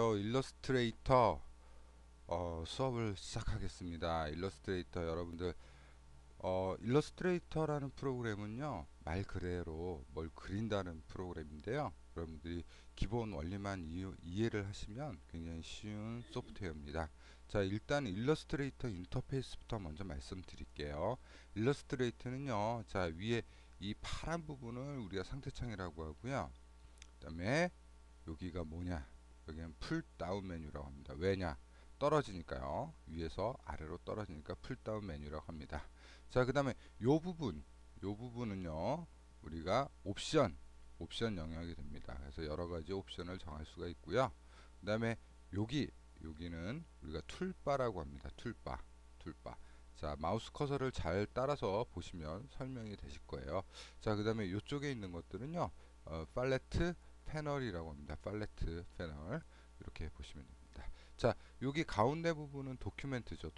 일러스트레이터 수업을 시작하겠습니다. 일러스트레이터 여러분들 일러스트레이터라는 프로그램은요 말 그대로 뭘 그린다는 프로그램인데요. 여러분들이 기본 원리만 이해를 하시면 굉장히 쉬운 소프트웨어입니다. 자, 일단 일러스트레이터 인터페이스부터 먼저 말씀드릴게요. 일러스트레이터는요, 자, 위에 이 파란 부분을 우리가 상태창이라고 하고요. 그 다음에 여기가 뭐냐, 여기는 풀다운 메뉴라고 합니다. 왜냐, 떨어지니까요. 위에서 아래로 떨어지니까 풀다운 메뉴라고 합니다. 자, 그 다음에 요 부분은요 우리가 옵션 영역이 됩니다. 그래서 여러가지 옵션을 정할 수가 있고요. 그 다음에 여기는 우리가 툴바라고 합니다. 툴바. 자, 마우스 커서를 잘 따라서 보시면 설명이 되실 거예요. 자, 그 다음에 이쪽에 있는 것들은요 팔레트 패널이라고 합니다. 팔레트 패널, 이렇게 보시면 됩니다. 자, 여기 가운데 부분은 도큐멘트죠.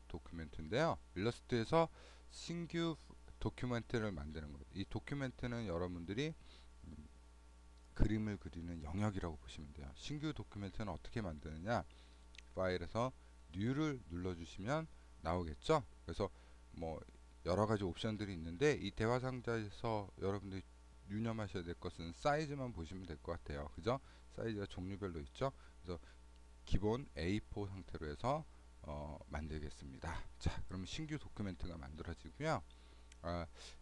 도큐멘트인데요. 일러스트에서 신규 도큐멘트를 만드는 거예요. 이 도큐멘트는 여러분들이 그림을 그리는 영역이라고 보시면 돼요. 신규 도큐멘트는 어떻게 만드느냐, 파일에서 뉴를 눌러주시면 나오겠죠. 그래서 뭐 여러가지 옵션들이 있는데, 이 대화 상자에서 여러분들이 유념하셔야 될 것은 사이즈만 보시면 될 것 같아요. 그죠? 사이즈가 종류별로 있죠. 그래서 기본 A4 상태로 해서 만들겠습니다. 자, 그럼 신규 도큐멘트가 만들어지고요.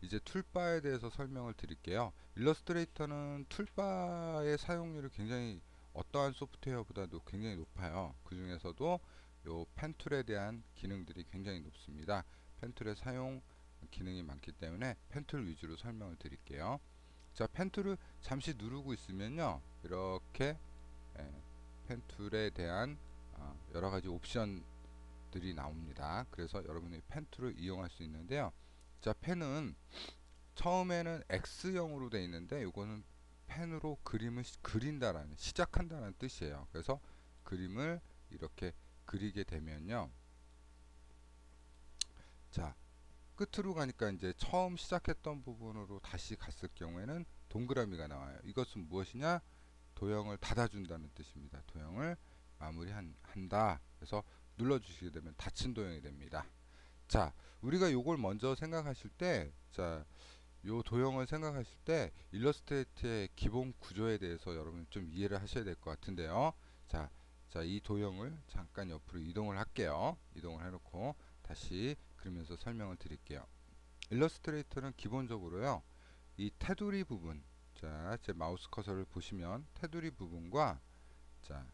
이제 툴바에 대해서 설명을 드릴게요. 일러스트레이터는 툴바의 사용률이 굉장히 어떠한 소프트웨어보다도 굉장히 높아요. 그 중에서도 요 펜툴에 대한 기능들이 굉장히 높습니다. 펜툴의 사용 기능이 많기 때문에 펜툴 위주로 설명을 드릴게요. 자, 펜툴을 잠시 누르고 있으면요, 이렇게 펜툴에 대한 여러가지 옵션들이 나옵니다. 그래서 여러분이 펜툴을 이용할 수 있는데요. 자, 펜은 처음에는 X형으로 되어 있는데, 요거는 펜으로 그림을 그린다라는, 시작한다는 뜻이에요. 그래서 그림을 이렇게 그리게 되면요, 자, 끝으로 가니까 이제 처음 시작했던 부분으로 다시 갔을 경우에는 동그라미가 나와요. 이것은 무엇이냐? 도형을 닫아준다는 뜻입니다. 도형을 마무리한다. 그래서 눌러주시게 되면 닫힌 도형이 됩니다. 자, 우리가 요걸 먼저 생각하실 때, 자, 요 도형을 생각하실 때 일러스트레이트의 기본 구조에 대해서 여러분 좀 이해를 하셔야 될 것 같은데요. 자, 이 도형을 잠깐 옆으로 이동을 할게요. 이동을 해놓고 다시 그리면서 설명을 드릴게요. 일러스트레이터는 기본적으로요, 이 테두리 부분, 자, 제 마우스 커서를 보시면 테두리 부분과, 자,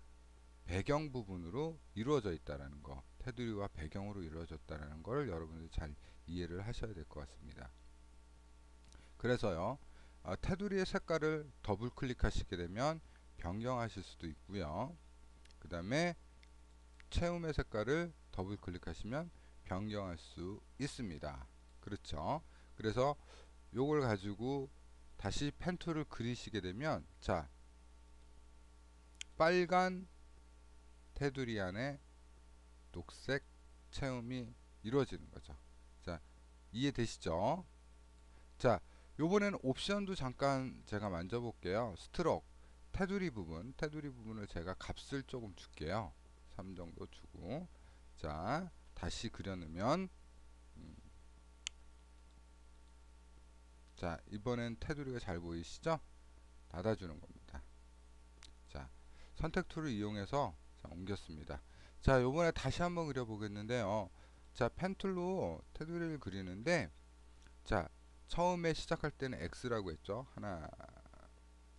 배경 부분으로 이루어져 있다라는 거, 테두리와 배경으로 이루어졌다라는 걸 여러분들이 잘 이해를 하셔야 될 것 같습니다. 그래서요, 테두리의 색깔을 더블 클릭하시게 되면 변경하실 수도 있고요. 그 다음에 채움의 색깔을 더블 클릭하시면 변경할 수 있습니다. 그렇죠? 그래서 요걸 가지고 다시 펜툴을 그리시게 되면, 자, 빨간 테두리 안에 녹색 채움이 이루어지는 거죠. 자, 이해되시죠? 자, 요번에는 옵션도 잠깐 제가 만져볼게요. 스트로크, 테두리 부분을 제가 값을 조금 줄게요. 3 정도 주고, 자, 다시 그려놓으면, 자, 이번엔 테두리가 잘 보이시죠? 닫아주는 겁니다. 자, 선택 툴을 이용해서 자, 옮겼습니다. 자, 요번에 다시 한번 그려보겠는데요. 자, 펜툴로 테두리를 그리는데, 자, 처음에 시작할 때는 X라고 했죠. 하나,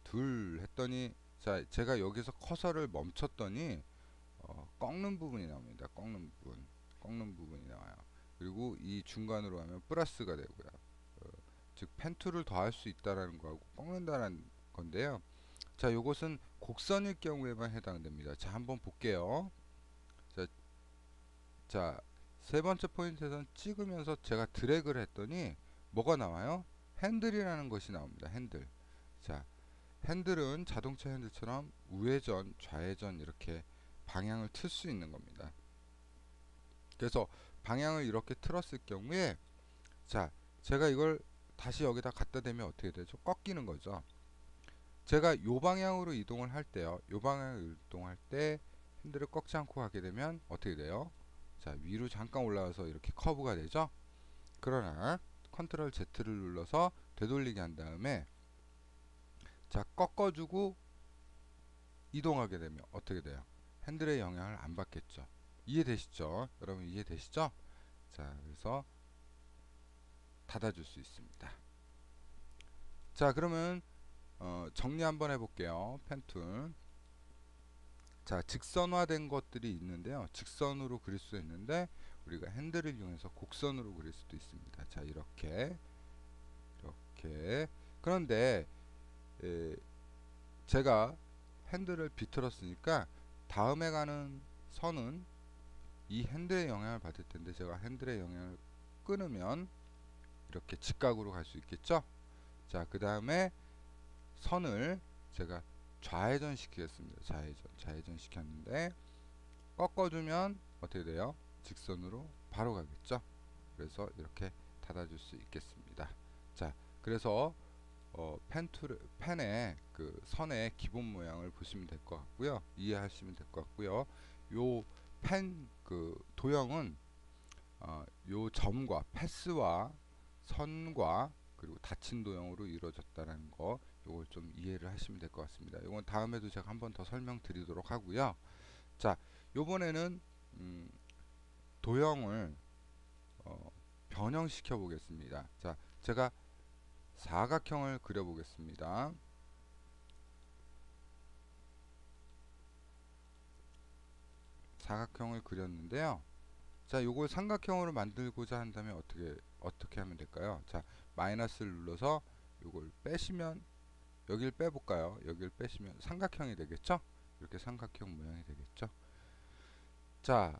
둘 했더니, 자, 제가 여기서 커서를 멈췄더니 꺾는 부분이 나옵니다. 꺾는 부분이 나와요. 그리고 이 중간으로 하면 플러스가 되고요. 즉 펜툴을 더할 수 있다라는 거하고 꺾는다는 건데요. 자, 요것은 곡선일 경우에만 해당됩니다. 자, 한번 볼게요. 자, 세 번째 포인트에서는 찍으면서 제가 드래그를 했더니 뭐가 나와요? 핸들이라는 것이 나옵니다. 핸들. 자, 핸들은 자동차 핸들처럼 우회전, 좌회전 이렇게 방향을 틀 수 있는 겁니다. 그래서 방향을 이렇게 틀었을 경우에, 자, 제가 이걸 다시 여기다 갖다 대면 어떻게 되죠? 꺾이는 거죠. 제가 요 방향으로 이동을 할 때요. 요 방향으로 이동할 때 핸들을 꺾지 않고 가게 되면 어떻게 돼요? 자, 위로 잠깐 올라가서 이렇게 커브가 되죠. 그러나 컨트롤 Z를 눌러서 되돌리게 한 다음에 자, 꺾어주고 이동하게 되면 어떻게 돼요? 핸들의 영향을 안 받겠죠. 이해되시죠? 여러분 이해되시죠? 자, 그래서 닫아줄 수 있습니다. 자, 그러면 정리 한번 해볼게요. 펜툴. 자, 직선화된 것들이 있는데요. 직선으로 그릴 수 있는데 우리가 핸들을 이용해서 곡선으로 그릴 수도 있습니다. 자, 이렇게 그런데 제가 핸들을 비틀었으니까 다음에 가는 선은 이 핸들의 영향을 받을 텐데 제가 핸들의 영향을 끊으면 이렇게 직각으로 갈 수 있겠죠. 자, 그 다음에 선을 제가 좌회전 시키겠습니다. 좌회전 시켰는데 꺾어주면 어떻게 돼요? 직선으로 바로 가겠죠. 그래서 이렇게 닫아줄 수 있겠습니다. 자, 그래서 펜의 그 선의 기본 모양을 보시면 될 것 같고요. 이해하시면 될 것 같고요. 요 펜 그 도형은 요 점과 패스와 선과 그리고 닫힌 도형으로 이루어졌다는 거 요걸 좀 이해를 하시면 될 것 같습니다. 요건 다음에도 제가 한번 더 설명드리도록 하고요. 자, 요번에는 도형을 변형시켜 보겠습니다. 자, 제가 사각형을 그려 보겠습니다. 사각형을 그렸는데요. 자, 요걸 삼각형으로 만들고자 한다면 어떻게 하면 될까요? 자, 마이너스를 눌러서 요걸 빼시면 여기를 빼볼까요? 여기를 빼시면 삼각형이 되겠죠? 이렇게 삼각형 모양이 되겠죠? 자,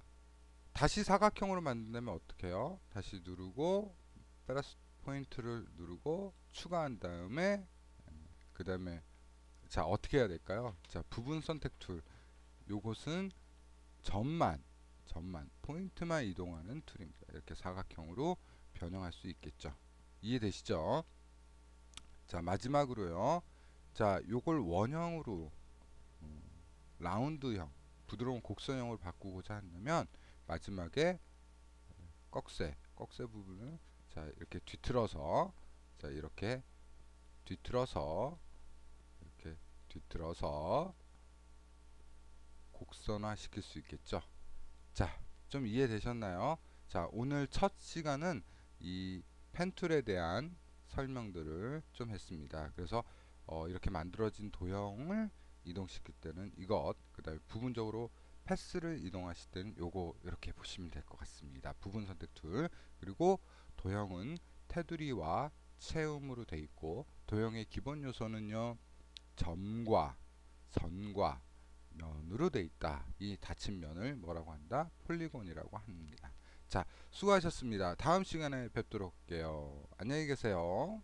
다시 사각형으로 만든다면 어떻게 해요? 다시 누르고 플러스 포인트를 누르고 추가한 다음에 그 다음에 자, 어떻게 해야 될까요? 자, 부분 선택 툴 요것은 점만 포인트만 이동하는 툴입니다. 이렇게 사각형으로 변형할 수 있겠죠. 이해되시죠? 자, 마지막으로요. 자, 요걸 원형으로 라운드형 부드러운 곡선형으로 바꾸고자 한다면 마지막에 꺽쇠 부분을 자, 이렇게 뒤틀어서 자, 이렇게 뒤틀어서 곡선화 시킬 수 있겠죠. 자, 좀 이해되셨나요? 자, 오늘 첫 시간은 이 펜툴에 대한 설명들을 좀 했습니다. 그래서 이렇게 만들어진 도형을 이동시킬 때는 이것, 그 다음에 부분적으로 패스를 이동하실 때는 요거 이렇게 보시면 될 것 같습니다. 부분 선택 툴, 그리고 도형은 테두리와 채움으로 되어 있고 도형의 기본 요소는요 점과 선과 면으로 되어 있다. 이 닫힌 면을 뭐라고 한다? 폴리곤이라고 합니다. 자, 수고하셨습니다. 다음 시간에 뵙도록 할게요. 안녕히 계세요.